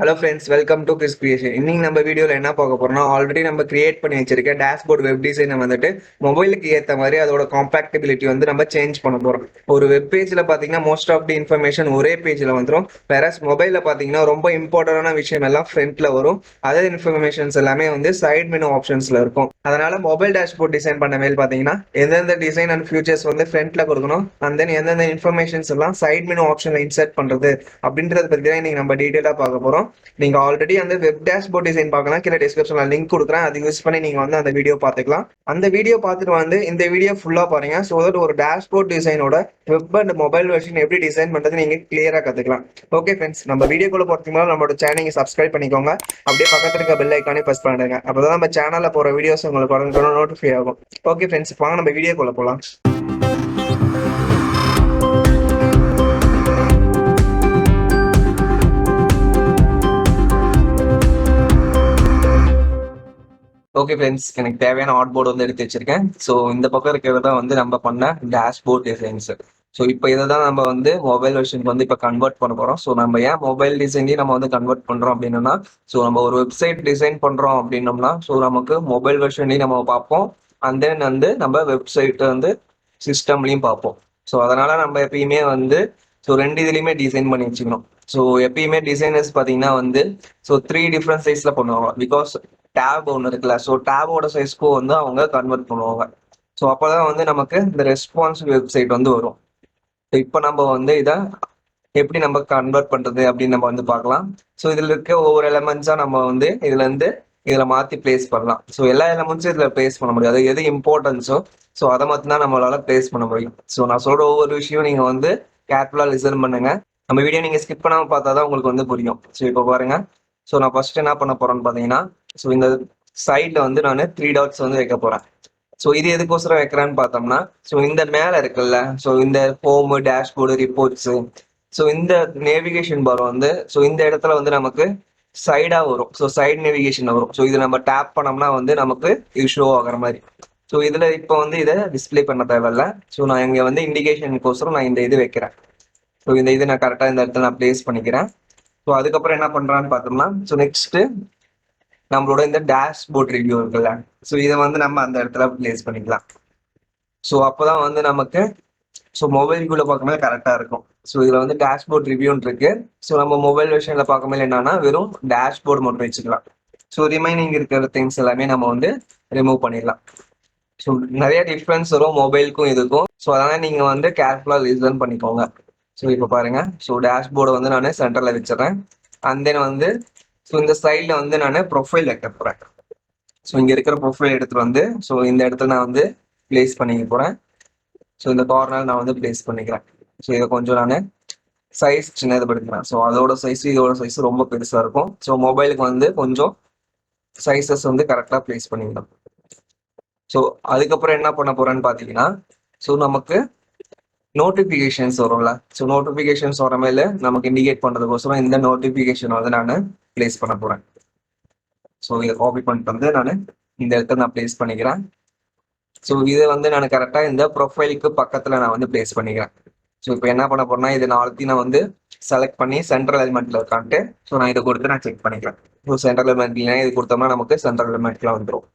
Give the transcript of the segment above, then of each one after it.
Hello friends, welcome to Chris creation. இன்னைக்கு நம்ம வீடியோவில் என்ன பார்க்க போறோம்னா, ஆல்ரெடி நம்ம கிரியேட் பண்ணி வச்சிருக்க டேஷ்போர்ட் வெப் டிசைனை வந்துட்டு மொபைலுக்கு ஏற்ற மாதிரி அதோட காம்பேக்டபிலிட்டி வந்து நம்ம சேஞ்ச் பண்ண போறோம். ஒரு வெப் பேஜில் பார்த்தீங்கன்னா மோஸ்ட் ஆஃப் தி இன்ஃபர்மேஷன் ஒரே பேஜில் வந்துடும். வேற மொபைலில் பார்த்தீங்கன்னா ரொம்ப இம்பார்ட்டன்டான விஷயம் எல்லாம் ஃப்ரண்ட்ல வரும். அதே இன்ஃபர்மேஷன்ஸ் எல்லாமே வந்து சைட் மெனு ஆப்ஷன்ஸ்ல இருக்கும். அதனால மொபைல் டேஷ்போர்ட் டிசைன் பண்ண மேல் பார்த்தீங்கன்னா எந்தெந்த டிசைன் அண்ட் ஃபியூச்சர்ஸ் வந்து ஃப்ரண்ட்ல கொடுக்கணும், அண்ட் தென் எந்தெந்த இன்ஃபர்மேஷன்ஸ் எல்லாம் சைட் மெனு ஆப்ஷன்ல இன்சர்ட் பண்றது அப்படின்றத பத்தி தான் இன்னைக்கு நம்ம டீட்டெயிலாக பார்க்க போறோம். நீங்க ஆல்ரெடி அந்த வெப் டேஷ்போர்ட் டிசைன் பார்க்கலாம், கீழே டிஸ்கிரிப்ஷன்ல லிங்க் கொடுக்குறேன். அது யூஸ் பண்ணி நீங்க வந்து அந்த வீடியோ பார்த்துக்கலாம். அந்த வீடியோ பார்த்துட்டு வந்து இந்த வீடியோ ஃபுல்லா பாருங்க. ஸோ தட் ஒரு டேஷ்போர்ட் டிசைனோட வெப் அண்ட் மொபைல் வெர்ஷன் எப்படி டிசைன் பண்றது நீங்க கிளியரா கத்துக்கலாம். ஓகே ஃப்ரெண்ட்ஸ், நம்ம வீடியோக்குள்ள போறதுக்கு முன்னாடி நம்மளோட சேனலை சப்ஸ்கிரைப் பண்ணிக்கோங்க. அப்படியே பக்கத்துல இருக்க பெல் ஐக்கானே பிரஸ் பண்ணுங்க. அப்பதான் நம்ம சேனல்ல போற வீடியோஸ் உங்களுக்கு உடனே நோட்டிஃபை ஆகும். ஓகே ஃப்ரெண்ட்ஸ், வாங்க நம்ம வீடியோக்குள்ள போலாம். ஓகே ஃப்ரெண்ட்ஸ், எனக்கு தேவையான ஆட் போர்டு வந்து எடுத்து வச்சிருக்கேன். ஸோ இந்த பக்கம் இருக்கிறது தான் வந்து நம்ம பண்ண டேஷ்போர்ட் டிசைன்ஸ். ஸோ இப்போ இதை தான் நம்ம வந்து மொபைல் வெர்ஷனுக்கு வந்து இப்போ கன்வெர்ட் பண்ண போகிறோம். ஸோ நம்ம ஏன் மொபைல் டிசைன்லேயும் நம்ம வந்து கன்வெர்ட் பண்ணுறோம் அப்படின்னா, ஸோ நம்ம ஒரு வெப்சைட் டிசைன் பண்ணுறோம் அப்படின்னோம்னா, ஸோ நமக்கு மொபைல் வெர்ஷன்லையும் நம்ம பார்ப்போம், அண்ட் தென் வந்து நம்ம வெப்சைட் வந்து சிஸ்டம்லையும் பார்ப்போம். ஸோ அதனால நம்ம எப்பயுமே வந்து ஸோ ரெண்டு இதுலையுமே டிசைன் பண்ணி வச்சுக்கணும். ஸோ எப்பயுமே டிசைனர்ஸ் பார்த்தீங்கன்னா வந்து ஸோ 3 டிஃப்ரெண்ட் சைஸில் பண்ணுவாங்க. பிகாஸ் டேப் ஒன்று இருக்குல்ல, ஸோ டேபோட சைஸ்க்கும் வந்து அவங்க கன்வெர்ட் பண்ணுவாங்க. ஸோ அப்போதான் வந்து நமக்கு இந்த ரெஸ்பான்சிவ் வெப்சைட் வந்து வரும். இப்போ நம்ம வந்து இதை எப்படி நம்ம கன்வெர்ட் பண்றது அப்படின்னு நம்ம வந்து பார்க்கலாம். ஸோ இதுல இருக்க ஒவ்வொரு எலமெண்ட்ஸா நம்ம வந்து இதுல மாத்தி பிளேஸ் பண்ணலாம். ஸோ எல்லா எலமெண்ட்ஸும் இதுல பிளேஸ் பண்ண முடியாது. எது இம்பார்ட்டன்ஸோ ஸோ அதை மட்டும் தான் நம்மளால பிளேஸ் பண்ண முடியும். ஸோ நான் சொல்ற ஒவ்வொரு விஷயம் நீங்க வந்து கேர்ஃபுல்லா லிசன் பண்ணுங்க. நம்ம வீடியோ நீங்க ஸ்கிப் பண்ணாம பார்த்தா தான் உங்களுக்கு வந்து புரியும். ஸோ இப்போ பாருங்க. ஸோ நான் ஃபர்ஸ்ட் என்ன பண்ண போறேன்னு பாத்தீங்கன்னா, ஸோ இந்த சைட்ல வந்து நான் 3 டாட்ஸ் வந்து வைக்க போறேன். ஸோ இது எதுக்கோசரம் வைக்கிறேன்னு பார்த்தோம்னா, ஸோ இந்த மேல இருக்குல்ல, ஸோ இந்த ஹோம், டேஷ்போர்டு, ரிப்போர்ட்ஸ், ஸோ இந்த நேவிகேஷன் பார் வந்து ஸோ இந்த இடத்துல வந்து நமக்கு சைடா வரும். ஸோ சைடு நேவிகேஷன் வரும். ஸோ இது நம்ம டேப் பண்ணோம்னா வந்து நமக்கு இது ஷோ ஆகிற மாதிரி. ஸோ இதுல இப்போ வந்து இதை டிஸ்பிளே பண்ண தேவையில்ல. ஸோ நான் இங்க வந்து இண்டிகேஷனுக்கோசரம் நான் இந்த இது வைக்கிறேன். ஸோ இந்த இது நான் கரெக்டாக இந்த இடத்துல நான் பிளேஸ் பண்ணிக்கிறேன். ஸோ அதுக்கப்புறம் என்ன பண்றான்னு பார்த்தோம்னா, ஸோ நெக்ஸ்ட் நம்மளோட இந்த டேஷ்போர்ட் ரிவ்யூ இருக்குல்ல, ஸோ இதை வந்து நம்ம அந்த இடத்துல பிளேஸ் பண்ணிக்கலாம். ஸோ அப்போதான் வந்து நமக்கு ஸோ மொபைல்குள்ள பார்க்கும்போது கரெக்டாக இருக்கும். ஸோ இதில் வந்து டேஷ்போர்ட் ரிவ்யூன்னு இருக்கு. ஸோ நம்ம மொபைல் வெர்ஷனில் பார்க்கும்போது என்னன்னா வெறும் டேஷ்போர்டு மட்டும் வச்சுக்கலாம். ஸோ ரிமைனிங் இருக்கிற திங்ஸ் எல்லாமே நம்ம வந்து ரிமூவ் பண்ணிடலாம். ஸோ நிறைய டிஃப்ரென்ஸ் வரும் மொபைலுக்கும் இதுக்கும். ஸோ அதனால நீங்க வந்து கேர்ஃபுல்லாக லிசன் பண்ணிக்கோங்க. ஸோ இப்போ பாருங்க. ஸோ டேஷ்போர்டை வந்து நான் சென்டரில் வச்சிடறேன். அண்ட் தென் வந்து ஸோ இந்த சைடில் வந்து நான் ப்ரொஃபைல் வைக்க போகிறேன். ஸோ இங்கே இருக்கிற ப்ரொஃபைல் எடுத்துட்டு வந்து ஸோ இந்த இடத்துல நான் வந்து பிளேஸ் பண்ணிக்க போகிறேன். ஸோ இந்த கார்னர் நான் வந்து பிளேஸ் பண்ணிக்கிறேன். ஸோ இதை கொஞ்சம் நான் சைஸ் சின்னது படுத்துக்கிறேன். ஸோ அதோட சைஸ் இதோட சைஸ் ரொம்ப பெருசாக இருக்கும். ஸோ மொபைலுக்கு வந்து கொஞ்சம் சைஸஸ் வந்து கரெக்டாக பிளேஸ் பண்ணிக்கலாம். ஸோ அதுக்கப்புறம் என்ன பண்ண போறேன்னு பார்த்தீங்கன்னா, ஸோ நமக்கு நோட்டிஃபிகேஷன்ஸ் வரும்ல, ஸோ நோட்டிஃபிகேஷன்ஸ் வர மேல நமக்கு இண்டிகேட் பண்ணுறதுக்கோசரம் இந்த நோட்டிஃபிகேஷன் வந்து நான் பிளேஸ் பண்ண போறேன். ஸோ இதை காப்பி பண்ணிட்டு வந்து நான் இந்த இடத்துல நான் பிளேஸ் பண்ணிக்கிறேன். ஸோ இதை வந்து நான் கரெக்டாக இந்த ப்ரொஃபைலுக்கு பக்கத்தில் நான் வந்து பிளேஸ் பண்ணிக்கிறேன். ஸோ இப்போ என்ன பண்ண போறேன்னா, இதை நாளைக்கு நான் வந்து செலக்ட் பண்ணி சென்ட்ரல் எலிமெண்ட்ல இருக்கான்ட்டு ஸோ நான் இதை கொடுத்து நான் செக் பண்ணிக்கிறேன். ஸோ சென்ட்ரல் எலிமெண்ட்ல இது கொடுத்தோம்னா நமக்கு சென்ட்ரல் எலிமெண்ட்ல வந்துடும்.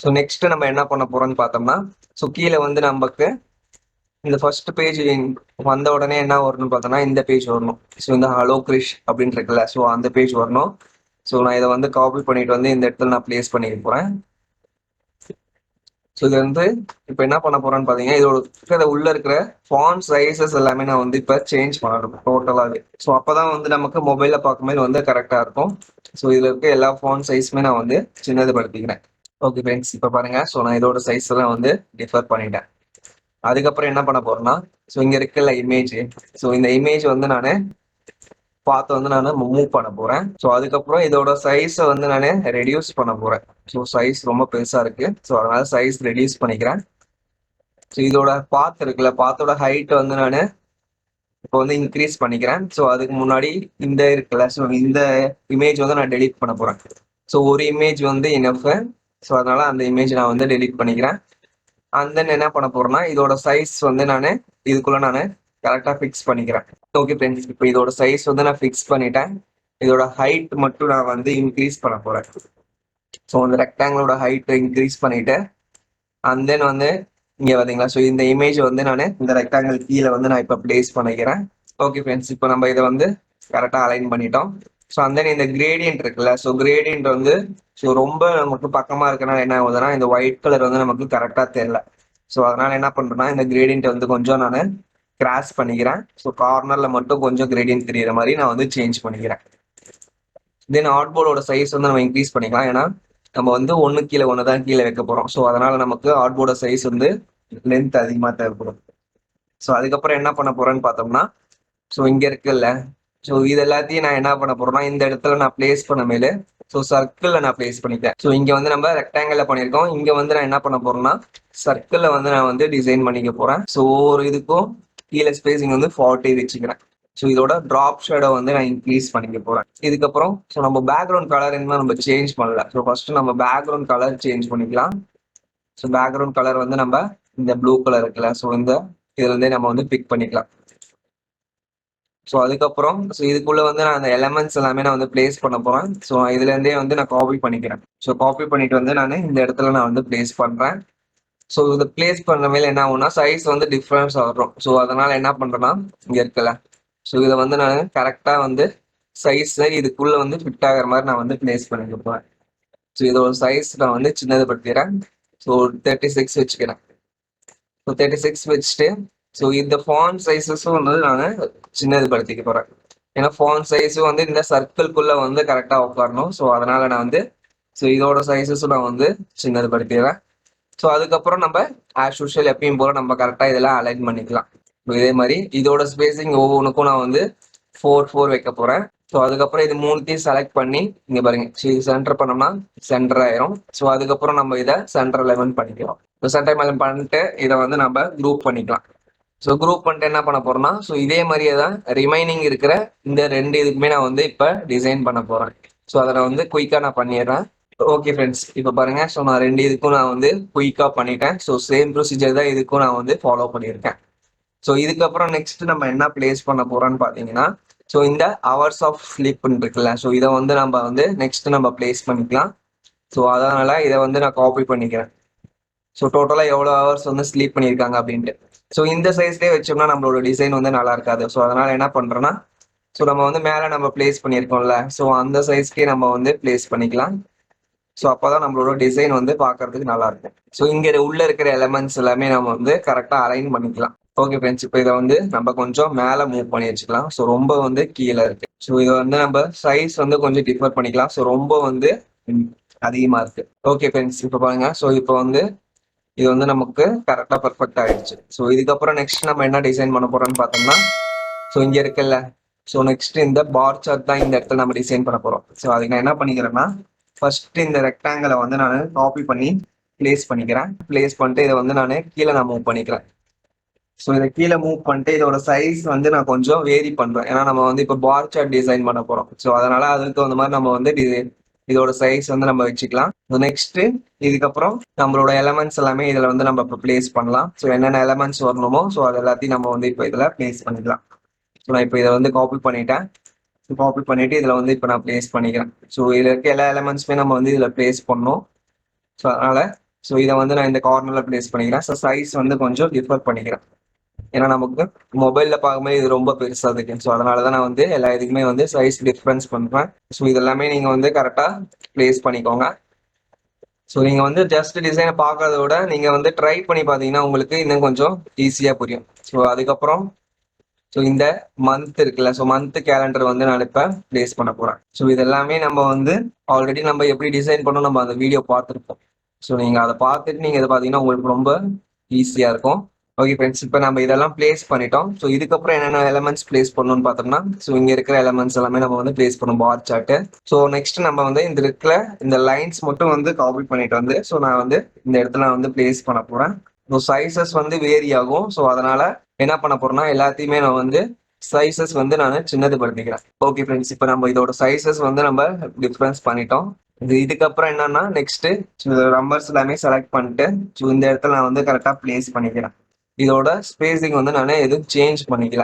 ஸோ நெக்ஸ்ட் நம்ம என்ன பண்ண போறோம்னு பார்த்தோம்னா, ஸோ கீழே வந்து நமக்கு இந்த ஃபர்ஸ்ட் பேஜ் வந்த உடனே என்ன வரணும்னு பார்த்தோம்னா இந்த பேஜ் வரணும். ஸோ இந்த ஹலோ கிரிஷ் அப்படின்னு இருக்குல்ல, ஸோ அந்த பேஜ் வரணும். ஸோ நான் இதை வந்து காப்பி பண்ணிட்டு வந்து இந்த இடத்துல நான் பிளேஸ் பண்ணிக்க போறேன். ஸோ இது வந்து இப்போ என்ன பண்ண போறேன்னு பார்த்தீங்கன்னா, இதோட உள்ள இருக்கிற ஃபாண்ட் சைஸஸ் எல்லாமே நான் வந்து இப்போ சேஞ்ச் பண்ணணும் டோட்டலாகவே. ஸோ அப்போதான் வந்து நமக்கு மொபைலில் பார்க்கும்போது வந்து கரெக்டாக இருக்கும். ஸோ இதில் இருக்க எல்லா ஃபாண்ட் சைஸுமே நான் வந்து சின்னது படுத்திக்கிறேன். ஓகே ஃப்ரெண்ட்ஸ், இப்போ பாருங்க. ஸோ நான் இதோட சைஸ் எல்லாம் வந்து டிஃபர் பண்ணிட்டேன். அதுக்கப்புறம் என்ன பண்ண போறேன்னா, ஸோ இங்க இருக்குல்ல இமேஜ், ஸோ இந்த இமேஜ் வந்து நான் பார்த்து வந்து நான் மூவ் பண்ண போறேன். ஸோ அதுக்கப்புறம் இதோட சைஸை வந்து நான் ரெடியூஸ் பண்ண போறேன். ஸோ சைஸ் ரொம்ப பெருசா இருக்கு. ஸோ அதனால சைஸ் ரெடியூஸ் பண்ணிக்கிறேன். ஸோ இதோட பாத் இருக்குல்ல, பாத்தோட ஹைட் வந்து நான் இப்போ வந்து இன்க்ரீஸ் பண்ணிக்கிறேன். ஸோ அதுக்கு முன்னாடி இந்த இருக்குல்ல, ஸோ இந்த இமேஜ் வந்து நான் டெலீட் பண்ண போறேன். ஸோ ஒரு இமேஜ் வந்து இனஃப். ஸோ அதனால அந்த இமேஜ் நான் வந்து டெலீட் பண்ணிக்கிறேன். அண்ட் தென் என்ன பண்ண போறேன்னா, இதோட சைஸ் வந்து நான் இதுக்குள்ள நான் கரெக்டா ஃபிக்ஸ் பண்ணிக்கிறேன். ஓகே ஃப்ரெண்ட்ஸ், இப்போ இதோட சைஸ் வந்து நான் ஃபிக்ஸ் பண்ணிட்டேன். இதோட ஹைட் மட்டும் நான் வந்து இன்க்ரீஸ் பண்ண போறேன். ஸோ அந்த ரெக்டாங்கிளோட ஹைட் இன்க்ரீஸ் பண்ணிட்டு அண்ட் தென் வந்து இங்க பாத்தீங்களா, ஸோ இந்த இமேஜ் வந்து நான் இந்த ரெக்டாங்கிள் கீழே வந்து நான் இப்போ பிளேஸ் பண்ணிக்கிறேன். ஓகே ஃப்ரெண்ட்ஸ், இப்போ நம்ம இதை வந்து கரெக்டாக அலைன் பண்ணிட்டோம். ஸோ அந்த இந்த கிரேடியன்ட் இருக்குல்ல, ஸோ கிரேடியன்ட் வந்து ஸோ ரொம்ப நமக்கு பக்கமா இருக்கனால என்ன ஆகுதுன்னா இந்த ஒயிட் கலர் வந்து நமக்கு கரெக்டாக தெரியல. ஸோ அதனால என்ன பண்றேன்னா இந்த கிரேடியன்ட் வந்து கொஞ்சம் நான் கிராஸ் பண்ணிக்கிறேன். ஸோ கார்னர்ல மட்டும் கொஞ்சம் கிரேடியன்ட் தெரியுற மாதிரி நான் வந்து சேஞ்ச் பண்ணிக்கிறேன். தென் ஆர்ட்போர்டோட சைஸ் வந்து நம்ம இன்க்ரீஸ் பண்ணிக்கலாம். ஏன்னா நம்ம வந்து ஒன்று கீழே ஒன்று தான் கீழே வைக்க போறோம். ஸோ அதனால நமக்கு ஆர்ட்போர்டோட சைஸ் வந்து லென்த் அதிகமாக தேவைப்படும். ஸோ அதுக்கப்புறம் என்ன பண்ண போறேன்னு பார்த்தோம்னா, ஸோ இங்க இருக்குல்ல, ஸோ இது எல்லாத்தையும் நான் என்ன பண்ண போறேன்னா இந்த இடத்துல நான் பிளேஸ் பண்ண மேலே ஸோ சர்க்கிள்ல நான் பிளேஸ் பண்ணிட்டேன். ஸோ இங்க வந்து நம்ம ரெக்டாங்கிள்ல பண்ணியிருக்கோம். இங்க வந்து நான் என்ன பண்ண போறேன்னா சர்க்கிள்ல வந்து நான் வந்து டிசைன் பண்ணிக்க போறேன். ஸோ ஒவ்வொரு இதுக்கும் கீழே ஸ்பேசிங் வந்து 40 வச்சுக்கிறேன். ஸோ இதோட டிராப் ஷேடோ வந்து நான் இன்க்ரீஸ் பண்ணிக்க போறேன். இதுக்கப்புறம் ஸோ நம்ம பேக்ரவுண்ட் கலர் என்ன நம்ம சேஞ்ச் பண்ணல. ஸோ ஃபர்ஸ்ட் நம்ம பேக்ரவுண்ட் கலர் சேஞ்ச் பண்ணிக்கலாம். ஸோ பேக்ரவுண்ட் கலர் வந்து நம்ம இந்த ப்ளூ கலர் இருக்குல்ல, ஸோ இந்த இதுல இருந்தே நம்ம வந்து பிக் பண்ணிக்கலாம். ஸோ அதுக்கப்புறம் ஸோ இதுக்குள்ள வந்து நான் அந்த எலமெண்ட்ஸ் எல்லாமே நான் வந்து பிளேஸ் பண்ண போறேன். ஸோ இதுல இருந்தே வந்து நான் காப்பி பண்ணிக்கிறேன். ஸோ காப்பி பண்ணிட்டு வந்து நான் இந்த இடத்துல நான் வந்து பிளேஸ் பண்றேன். ஸோ இதை பிளேஸ் பண்ண மேல என்ன ஆகும்னா சைஸ் வந்து டிஃப்ரென்ஸ் வரும். ஸோ அதனால என்ன பண்றேன்னா இங்க இருக்கல, ஸோ இதை வந்து நான் கரெக்டா வந்து சைஸ் இதுக்குள்ள வந்து ஃபிட் ஆகிற மாதிரி நான் வந்து பிளேஸ் பண்ணிக்க போறேன். ஸோ இதோட சைஸ் நான் வந்து சின்னதுபடுத்திக்கிறேன். ஸோ 36 வச்சுக்கிறேன். ஸோ 36 வச்சுட்டு ஸோ இந்த ஃபாண்ட் சைஸஸும் வந்து நான் சின்னதுபடுத்திக்க போறேன். ஏன்னா ஃபாண்ட் சைஸும் வந்து இந்த சர்க்கிள்குள்ள வந்து கரெக்டா உட்காரணும். ஸோ அதனால நான் வந்து ஸோ இதோட சைஸஸும் நான் வந்து சின்னதுபடுத்திடுறேன். ஸோ அதுக்கப்புறம் நம்ம ஆஸ் யூஷுவல் எப்பயும் போல நம்ம கரெக்டாக இதெல்லாம் அலைன் பண்ணிக்கலாம். இதே மாதிரி இதோட ஸ்பேசிங் ஒவ்வொன்றுக்கும் நான் வந்து 4 வைக்க போறேன். ஸோ அதுக்கப்புறம் இது மூணுத்தையும் செலக்ட் பண்ணி இங்க பாருங்க, இது சென்டர் பண்ணோம்னா சென்டர் ஆயிரும். ஸோ அதுக்கப்புறம் நம்ம இதை சென்டர் 11 பண்ணிக்கலாம். ஸோ சென்டர் 11 பண்ணிட்டு இதை வந்து நம்ம குரூப் பண்ணிக்கலாம். ஸோ குரூப் பண்ணிட்டு என்ன பண்ண போறோம்னா ஸோ இதே மாதிரியே தான் ரிமைனிங் இருக்கிற இந்த ரெண்டு இதுக்குமே நான் வந்து இப்போ டிசைன் பண்ண போறேன். ஸோ அதை நான் வந்து குயிக்காக நான் பண்ணிடுறேன். ஓகே ஃப்ரெண்ட்ஸ், இப்போ பாருங்க, ஸோ நான் ரெண்டு இதுக்கும் நான் வந்து குயிக்காக பண்ணிட்டேன். ஸோ சேம் ப்ரொசீஜர் தான் இதுக்கும் நான் வந்து ஃபாலோ பண்ணியிருக்கேன். ஸோ இதுக்கப்புறம் நெக்ஸ்ட் நம்ம என்ன பிளேஸ் பண்ண போறோம்னு பார்த்தீங்கன்னா ஸோ இந்த ஹவர்ஸ் ஆஃப் ஸ்லீப்னு இருக்குல்ல, ஸோ இதை வந்து நம்ம வந்து நெக்ஸ்ட் நம்ம பிளேஸ் பண்ணிக்கலாம். ஸோ அதனால இதை வந்து நான் காப்பி பண்ணிக்கிறேன். ஸோ டோட்டலாக எவ்வளோ ஹவர்ஸ் வந்து ஸ்லீப் பண்ணியிருக்காங்க அப்படின்ட்டு. ஸோ இந்த சைஸ்லேயே வச்சோம்னா நம்மளோட டிசைன் வந்து நல்லா இருக்காது. ஸோ அதனால என்ன பண்றோம்னா ஸோ நம்ம வந்து மேலே நம்ம பிளேஸ் பண்ணியிருக்கோம்ல, ஸோ அந்த சைஸ்க்கே நம்ம வந்து பிளேஸ் பண்ணிக்கலாம். ஸோ அப்போதான் நம்மளோட டிசைன் வந்து பார்க்கறதுக்கு நல்லா இருக்கும். ஸோ இங்க உள்ள இருக்கிற எலமெண்ட்ஸ் எல்லாமே நம்ம வந்து கரெக்டாக அலைன் பண்ணிக்கலாம். ஓகே ஃப்ரெண்ட்ஸ், இப்போ இதை வந்து நம்ம கொஞ்சம் மேலே மூவ் பண்ணி வச்சுக்கலாம். ஸோ ரொம்ப வந்து கீழே இருக்கு. ஸோ இதை வந்து நம்ம சைஸ் வந்து கொஞ்சம் டிஃபர் பண்ணிக்கலாம். ஸோ ரொம்ப வந்து அதிகமா இருக்கு. ஓகே ஃப்ரெண்ட்ஸ், இப்போ பாருங்க, ஸோ இப்போ வந்து இது வந்து நமக்கு கரெக்டாக பர்ஃபெக்ட் ஆயிடுச்சு. ஸோ இதுக்கப்புறம் நெக்ஸ்ட் நம்ம என்ன டிசைன் பண்ண போறோம்னு பார்த்தோம்னா ஸோ இங்க இருக்குல்ல, ஸோ நெக்ஸ்ட் இந்த பார் சார்ட் தான் இந்த இடத்துல நம்ம டிசைன் பண்ண போறோம். ஸோ அதுக்கு நான் என்ன பண்ணிக்கிறேன்னா ஃபர்ஸ்ட் இந்த ரெக்டாங்கிளை வந்து நான் காப்பி பண்ணி பிளேஸ் பண்ணிக்கிறேன். பிளேஸ் பண்ணிட்டு இதை வந்து நான் மூவ் பண்ணிக்கிறேன். ஸோ இதை கீழே மூவ் பண்ணிட்டு இதோட சைஸ் வந்து நான் கொஞ்சம் வேரி பண்றேன். ஏன்னா நம்ம வந்து இப்போ பார் சார்ட் டிசைன் பண்ண போறோம். ஸோ அதனால அதுக்கு தகுந்த மாதிரி நம்ம வந்து இதோட சைஸ் வந்து நம்ம வச்சுக்கலாம். நெக்ஸ்ட் இதுக்கப்புறம் நம்மளோட எலமெண்ட்ஸ் எல்லாமே இதுல வந்து நம்ம இப்போ பிளேஸ் பண்ணலாம். ஸோ என்னென்ன எலமெண்ட்ஸ் வரணுமோ ஸோ அது எல்லாத்தையும் நம்ம வந்து இப்போ இதுல பிளேஸ் பண்ணிக்கலாம். ஸோ நான் இப்போ இதை வந்து காப்பி பண்ணிட்டேன். காப்பி பண்ணிட்டு இதுல வந்து இப்போ நான் பிளேஸ் பண்ணிக்கிறேன். ஸோ இதுல இருக்க எல்லா எலமெண்ட்ஸுமே நம்ம வந்து இதுல பிளேஸ் பண்ணணும். ஸோ அதனால ஸோ இதை வந்து நான் இந்த கார்னர்ல பிளேஸ் பண்ணிக்கிறேன். ஸோ சைஸ் வந்து கொஞ்சம் டிஃபர் பண்ணிக்கிறேன். ஏன்னா நமக்கு மொபைல்ல பார்க்கும்போது இது ரொம்ப பெருசா இருக்கு. ஸோ அதனாலதான் நான் வந்து எல்லா இதுக்குமே வந்து சைஸ் டிஃபரன்ஸ் பண்றேன். ஸோ இதெல்லாமே நீங்க வந்து கரெக்டா பிளேஸ் பண்ணிக்கோங்க. ஸோ நீங்க வந்து ஜஸ்ட் டிசைனை பார்க்கறத விட நீங்க வந்து ட்ரை பண்ணி பார்த்தீங்கன்னா உங்களுக்கு இன்னும் கொஞ்சம் ஈஸியா புரியும். ஸோ அதுக்கப்புறம் ஸோ இந்த மந்த் இருக்குல்ல, ஸோ மந்த் கேலண்டர் வந்து நான் இப்போ பிளேஸ் பண்ண போறேன். ஸோ இதெல்லாமே நம்ம வந்து ஆல்ரெடி நம்ம எப்படி டிசைன் பண்ணோம் நம்ம அந்த வீடியோ பார்த்துருப்போம். ஸோ நீங்க அதை பார்த்துட்டு நீங்க இதை பார்த்தீங்கன்னா உங்களுக்கு ரொம்ப ஈஸியா இருக்கும். ஓகே ஃப்ரெண்ட்ஸ், இப்போ நம்ம இதெல்லாம் பிளேஸ் பண்ணிட்டோம். ஸோ இதுக்கப்புறம் என்னென்ன எலமெண்ட்ஸ் பிளேஸ் பண்ணணும்னு பார்த்தோம்னா ஸோ இங்க இருக்கிற எலமெண்ட்ஸ் எல்லாமே நம்ம வந்து பிளேஸ் பண்ணும் பார் சார்ட். ஸோ நெக்ஸ்ட் நம்ம வந்து இந்த இருக்கிற இந்த லைன்ஸ் மட்டும் வந்து காப்பி பண்ணிட்டு வந்து ஸோ நான் வந்து இந்த இடத்துல வந்து பிளேஸ் பண்ண போறேன். ஸோ சைசஸ் வந்து வேரி ஆகும். ஸோ அதனால என்ன பண்ண போறேன்னா எல்லாத்தையுமே நான் வந்து சைசஸ் வந்து நான் சின்னதுபடுத்திக்கிறேன். ஓகே ஃப்ரெண்ட்ஸ், இப்போ நம்ம இதோட சைசஸ் வந்து நம்ம டிஃபரன்ஸ் பண்ணிட்டோம். இதுக்கப்புறம் என்னன்னா நெக்ஸ்ட் நம்பர்ஸ் எல்லாமே செலக்ட் பண்ணிட்டு ஸோ இந்த இடத்துல நான் வந்து கரெக்டாக பிளேஸ் பண்ணிக்கிறேன். இதோட ஸ்பேசிங் வந்து நான் எதுவும் சேஞ்ச் பண்ணிக்கல.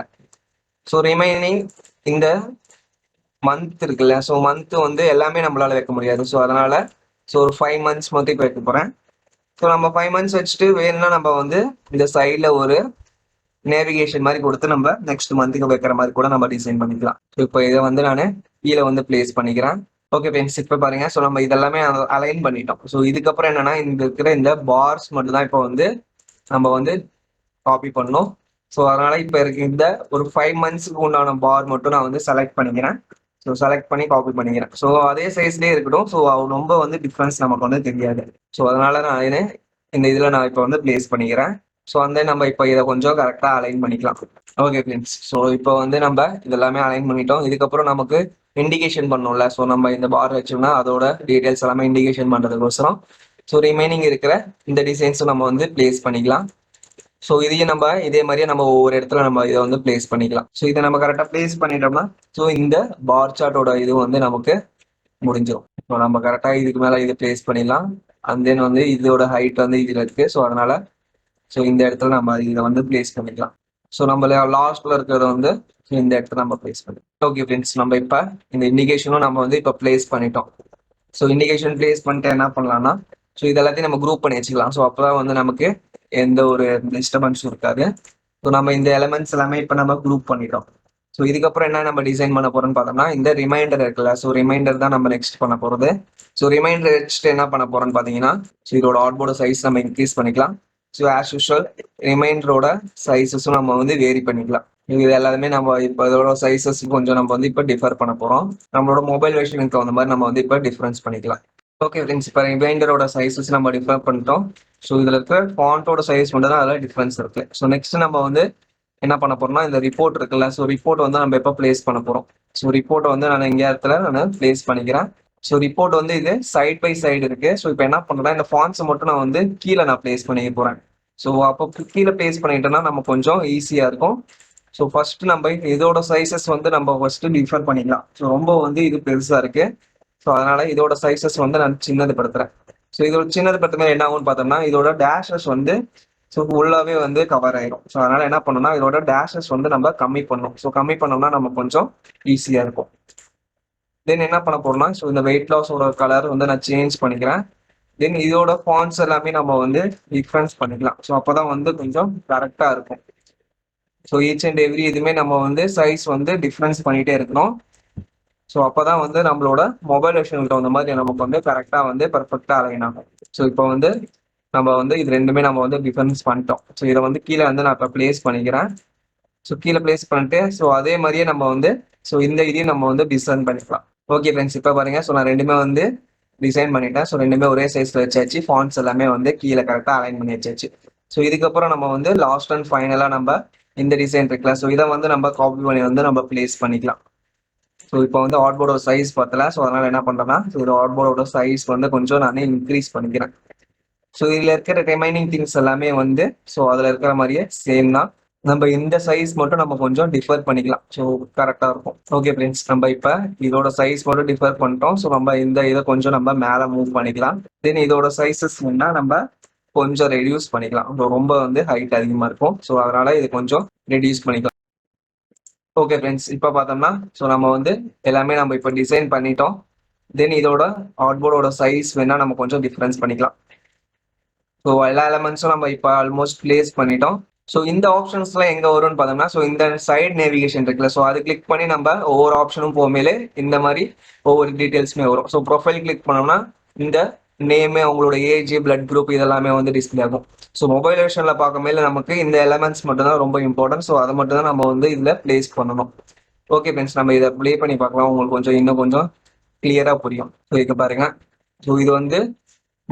ஸோ ரிமைனிங் இந்த மந்த் இருக்குல்ல, ஸோ மந்த் வந்து எல்லாமே நம்மளால வைக்க முடியாது. ஸோ அதனால ஸோ ஒரு 5 மந்த்ஸ் மட்டும் இப்போ வைக்க போறேன். ஸோ நம்ம 5 மந்த்ஸ் வச்சுட்டு வேணும்னா நம்ம வந்து இந்த சைட்ல ஒரு நேவிகேஷன் மாதிரி கொடுத்து நம்ம நெக்ஸ்ட் மந்த்துக்கு வைக்கிற மாதிரி கூட நம்ம டிசைன் பண்ணிக்கலாம். ஸோ இப்போ இதை வந்து நான் கீழே வந்து பிளேஸ் பண்ணிக்கிறேன். ஓகே ஃப்ரெண்ட்ஸ், இப்போ பாருங்க. ஸோ நம்ம இதெல்லாமே அலைன் பண்ணிட்டோம். ஸோ இதுக்கப்புறம் என்னன்னா இந்த இருக்கிற இந்த பார்ஸ் மட்டும் தான் இப்போ வந்து நம்ம வந்து காப்பி பண்ணணும். ஸோ அதனால இப்போ இருக்கு இந்த ஒரு 5 மந்த்ஸ்க்கு உண்டான பார் மட்டும் நான் வந்து செலக்ட் பண்ணிக்கிறேன். ஸோ செலக்ட் பண்ணி காப்பி பண்ணிக்கிறேன். ஸோ அதே சைஸ்லேயே இருக்கட்டும். ஸோ ரொம்ப வந்து டிஃப்ரென்ஸ் நமக்கு வந்து தெரியாது. ஸோ அதனால நான் இந்த இதில் நான் இப்போ வந்து பிளேஸ் பண்ணிக்கிறேன். ஸோ வந்து நம்ம இப்போ இதை கொஞ்சம் கரெக்டாக அலைன் பண்ணிக்கலாம். ஓகே ஃப்ரெண்ட்ஸ், ஸோ இப்போ வந்து நம்ம இதெல்லாமே அலைன் பண்ணிட்டோம். இதுக்கப்புறம் நமக்கு இண்டிகேஷன் பண்ணோம்ல. ஸோ நம்ம இந்த பார் வச்சோம்னா அதோட டீடைல்ஸ் எல்லாமே இண்டிகேஷன் பண்ணுறதுக்கோசரம் ஸோ ரிமைனிங் இருக்கிற இந்த டிசைன்ஸும் நம்ம வந்து பிளேஸ் பண்ணிக்கலாம். ஸோ இதையும் நம்ம இதே மாதிரியே நம்ம ஒவ்வொரு இடத்துல நம்ம இதை வந்து பிளேஸ் பண்ணிக்கலாம். ஸோ இதை நம்ம கரெக்டாக பிளேஸ் பண்ணிட்டோம்னா ஸோ இந்த பார் சார்ட்டோட இது வந்து நமக்கு முடிஞ்சிடும். ஸோ நம்ம கரெக்டாக இதுக்கு மேலே இது பிளேஸ் பண்ணிடலாம். அண்ட் தென் வந்து இதோட ஹைட் வந்து இதில் இருக்கு. ஸோ அதனால ஸோ இந்த இடத்துல நம்ம இதை வந்து பிளேஸ் பண்ணிக்கலாம். ஸோ நம்ம லாஸ்ட்ல இருக்கிறத வந்து இந்த இடத்துல நம்ம பிளேஸ் பண்ணிக்கலாம். ஓகே ஃப்ரெண்ட்ஸ், நம்ம இப்போ இந்த இண்டிகேஷனும் நம்ம வந்து இப்போ பிளேஸ் பண்ணிட்டோம். ஸோ இண்டிகேஷன் பிளேஸ் பண்ணிட்டு என்ன பண்ணலாம்னா ஸோ இது எல்லாத்தையும் நம்ம குரூப் பண்ணி வச்சுக்கலாம். ஸோ அப்போதான் வந்து நமக்கு எந்த ஒரு டிஸ்டர்பன்ஸும் இருக்காது. ஸோ நம்ம இந்த எலமெண்ட்ஸ் எல்லாமே இப்போ நம்ம குரூப் பண்ணிட்டோம். ஸோ இதுக்கப்புறம் என்ன நம்ம டிசைன் பண்ண போறோம்னு பார்த்தோம்னா இந்த ரிமைண்டர் இருக்குல்ல. ஸோ ரிமைண்டர் தான் நம்ம நெக்ஸ்ட் பண்ண போறது. ஸோ ரிமைண்டர் வச்சுட்டு என்ன பண்ண போறோம்னு பார்த்தீங்கன்னா ஸோ இதோட ஆட்போர்டு சைஸ் நம்ம இன்க்ரீஸ் பண்ணிக்கலாம். ஸோ ஆஸ் யூஷுவல் ரிமைண்டரோட சைஸஸும் நம்ம வந்து வேரி பண்ணிக்கலாம். இது எல்லாருமே நம்ம இப்போ இதோட சைஸஸ் கொஞ்சம் நம்ம வந்து இப்போ டிஃபர் பண்ண போறோம். நம்மளோட மொபைல் வெர்ஷனுக்கு தகுந்த மாதிரி நம்ம வந்து இப்போ டிஃபரன்ஸ் பண்ணிக்கலாம். ஓகே ஃப்ரெண்ட்ஸ், இப்போ ரிமைண்டரோட சைஸஸ் நம்ம டிஃபர் பண்ணிட்டோம். ஸோ இதில் இருக்கிற ஃபாண்ட்டோட சைஸ் மட்டும் தான் அதில் டிஃபரன்ஸ் இருக்கு. ஸோ நெக்ஸ்ட் நம்ம வந்து என்ன பண்ண போறோம்னா இந்த ரிப்போர்ட் இருக்குல்ல. ஸோ ரிப்போர்ட் வந்து நம்ம எப்போ பிளேஸ் பண்ண போறோம். ஸோ ரிப்போர்ட்டை வந்து நான் இங்கே இடத்துல நான் பிளேஸ் பண்ணிக்கிறேன். ஸோ ரிப்போர்ட் வந்து இது சைட் பை சைடு இருக்கு. ஸோ இப்போ என்ன பண்றேன்னா இந்த ஃபாண்ட்ஸை மட்டும் நான் வந்து கீழே நான் பிளேஸ் பண்ணிக்க போறேன். ஸோ அப்போ கீழே பிளேஸ் பண்ணிட்டோம்னா நம்ம கொஞ்சம் ஈஸியா இருக்கும். ஸோ ஃபர்ஸ்ட் நம்ம இதோட சைஸஸ் வந்து நம்ம ஃபர்ஸ்ட் டிஃபர் பண்ணிக்கலாம். ஸோ ரொம்ப வந்து இது பெருசா இருக்கு. ஸோ அதனால இதோட சைஸஸ் வந்து நான் சின்னதுப்படுத்துறேன். ஸோ இதோட சின்னதுப்படுத்தும் என்ன ஆகும்னு பார்த்தோம்னா இதோட டேஷஸ் வந்து ஸோ ஃபுல்லாவே வந்து கவர் ஆயிடும். ஸோ அதனால என்ன பண்ணணும்னா இதோட டேஷஸ் வந்து நம்ம கம்மி பண்ணணும். ஸோ கம்மி பண்ணோம்னா நம்ம கொஞ்சம் ஈஸியா இருக்கும். தென் என்ன பண்ண போறோம்னா ஸோ இந்த வெயிட் லாஸோட கலர் வந்து நான் சேஞ்ச் பண்ணிக்கிறேன். தென் இதோட ஃபாண்ட்ஸ் எல்லாமே நம்ம வந்து டிஃபரன்ஸ் பண்ணிக்கலாம். ஸோ அப்போதான் வந்து கொஞ்சம் கரெக்டா இருக்கும். ஸோ ஈச் அண்ட் எவ்ரி இதுவுமே நம்ம வந்து சைஸ் வந்து டிஃபரன்ஸ் பண்ணிட்டே இருக்கணும். ஸோ அப்போதான் வந்து நம்மளோட மொபைல் வெர்ஷனுக்கு தகுந்த மாதிரி நமக்கு வந்து கரெக்டாக வந்து பர்ஃபெக்டாக அலைன் ஆகும். ஸோ இப்போ வந்து நம்ம வந்து இது ரெண்டுமே நம்ம வந்து டிஃபரன்ஸ் பண்ணிட்டோம். ஸோ இதை வந்து கீழே வந்து நான் இப்போ பிளேஸ் பண்ணிக்கிறேன். ஸோ கீழே பிளேஸ் பண்ணிட்டு ஸோ அதே மாதிரியே நம்ம வந்து ஸோ இந்த இதையும் நம்ம வந்து டிசைன் பண்ணிக்கலாம். ஓகே ஃப்ரெண்ட்ஸ், இப்போ பாருங்க. ஸோ நான் ரெண்டுமே வந்து டிசைன் பண்ணிட்டேன். ஸோ ரெண்டுமே ஒரே சைஸ்ல வச்சாச்சு. ஃபாண்ட்ஸ் எல்லாமே வந்து கீழே கரெக்டாக அலைன் பண்ணி வச்சாச்சு. ஸோ இதுக்கப்புறம் நம்ம வந்து லாஸ்ட் அண்ட் ஃபைனலாக நம்ம இந்த டிசைன் இருக்குல்ல. ஸோ இதை வந்து நம்ம காப்பி பண்ணி வந்து நம்ம பிளேஸ் பண்ணிக்கலாம். ஸோ இப்போ வந்து ஆட்போர்டோட சைஸ் பார்த்தல. ஸோ அதனால என்ன பண்றேன்னா இது ஆட்போர்டோட சைஸ் வந்து கொஞ்சம் நான் இன்க்ரீஸ் பண்ணிக்கிறேன். ஸோ இதுல இருக்கிற ரிமைனிங் திங்ஸ் எல்லாமே வந்து ஸோ அதுல இருக்கிற மாதிரியே சேம் தான். நம்ம இந்த சைஸ் மட்டும் நம்ம கொஞ்சம் டிஃபர் பண்ணிக்கலாம். ஸோ கரெக்டா இருக்கும். ஓகே ஃப்ரெண்ட்ஸ், நம்ம இப்போ இதோட சைஸ் மட்டும் டிஃபர் பண்ணிட்டோம். ஸோ நம்ம இந்த இதை கொஞ்சம் நம்ம மேலே மூவ் பண்ணிக்கலாம். தென் இதோட சைஸஸ் வேணா நம்ம கொஞ்சம் ரெடியூஸ் பண்ணிக்கலாம். ரொம்ப வந்து ஹைட் அதிகமா இருக்கும். ஸோ அதனால இது கொஞ்சம் ரெடியூஸ் பண்ணிக்கலாம். ஓகே ஃப்ரெண்ட்ஸ், இப்போ பார்த்தோம்னா ஸோ நம்ம வந்து எல்லாமே நம்ம இப்போ டிசைன் பண்ணிட்டோம். தென் இதோட ஆட்போர்டோட சைஸ் வேணா நம்ம கொஞ்சம் டிஃபரன்ஸ் பண்ணிக்கலாம். ஸோ எல்லா எலமெண்ட்ஸும் நம்ம இப்போ ஆல்மோஸ்ட் பிளேஸ் பண்ணிட்டோம். ஸோ இந்த ஆப்ஷன்ஸ்லாம் எங்க வரும்னு பார்த்தோம்னா ஸோ இந்த சைட் நேவிகேஷன் இருக்குல்ல. ஸோ அது கிளிக் பண்ணி நம்ம ஒவ்வொரு ஆப்ஷனும் போகும்போது இந்த மாதிரி ஒவ்வொரு டீட்டெயில்ஸுமே வரும். ஸோ ப்ரொஃபைல் கிளிக் பண்ணோம்னா இந்த நேமு, அவங்களோட ஏஜ், பிளட் குரூப் இதெல்லாமே வந்து டிஸ்பிளே ஆகும். ஸோ மொபைல் வெர்ஷன்ல பார்க்கும்போது நமக்கு இந்த எலமெண்ட்ஸ் மட்டும் தான் ரொம்ப இம்பார்ட்டன்ட். ஸோ அதை மட்டும் தான் நம்ம வந்து இதுல பிளேஸ் பண்ணணும். ஓகே ஃப்ரெண்ட்ஸ், நம்ம இதை ப்ளே பண்ணி பார்க்கலாம். உங்களுக்கு கொஞ்சம் இன்னும் கொஞ்சம் கிளியரா புரியும். ஸோ இங்க பாருங்க. ஸோ இது வந்து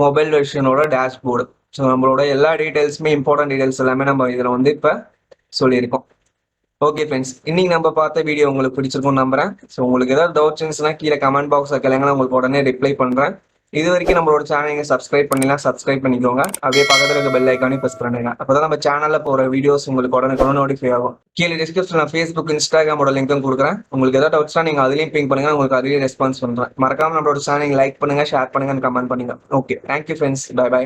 மொபைல் வெர்ஷனோட டேஷ்போர்டு. ஸோ நம்மளோட எல்லா டீடைல்ஸுமே இம்பார்ட்டன்ட் டீடைல்ஸ் எல்லாமே நம்ம இதில் வந்து இப்போ சொல்லியிருக்கோம். ஓகே ஃப்ரெண்ட்ஸ், இன்னைக்கு நம்ம பார்த்த வீடியோ உங்களுக்கு பிடிச்சிருக்கும்னு நம்புறேன். ஸோ உங்களுக்கு ஏதாவது டவுட்ஸ் இருந்துச்சுன்னா கீழே கமெண்ட் பாக்ஸ் கேளுங்க, உங்களுக்கு உடனே ரிப்ளை பண்றேன். இது வரைக்கும் நம்மளோட சேனலை சப்ஸ்கிரைப் பண்ணலாம், சப்ஸ்கிரைப் பண்ணிக்கோங்க. அப்படியே பக்கத்தில் இருக்க பெல் ஐக்கானையும் ப்ரெஸ் பண்ணுங்க. அப்பதான் நம்ம சேனல்ல போற வீடியோஸ் உங்களுக்கு உடனே நோட்டிஃபை ஆகும். கீழே டிஸ்கிரிப்ஷன்ல ஃபேஸ்புக், இன்ஸ்டாகிராமோட லிங்க்கும் கொடுக்குறேன். உங்களுக்கு ஏதாவது டவுட்ஸ்னா நீங்க அதுலயும் பிங் பண்ணுங்க, உங்களுக்கு அதுலயும் ரெஸ்பான்ஸ் பண்றேன். மறக்காம நம்மளோட சேனலை லைக் பண்ணுங்க, ஷேர் பண்ணுங்க, கமெண்ட் பண்ணுங்க. Okay, thank you friends, bye by.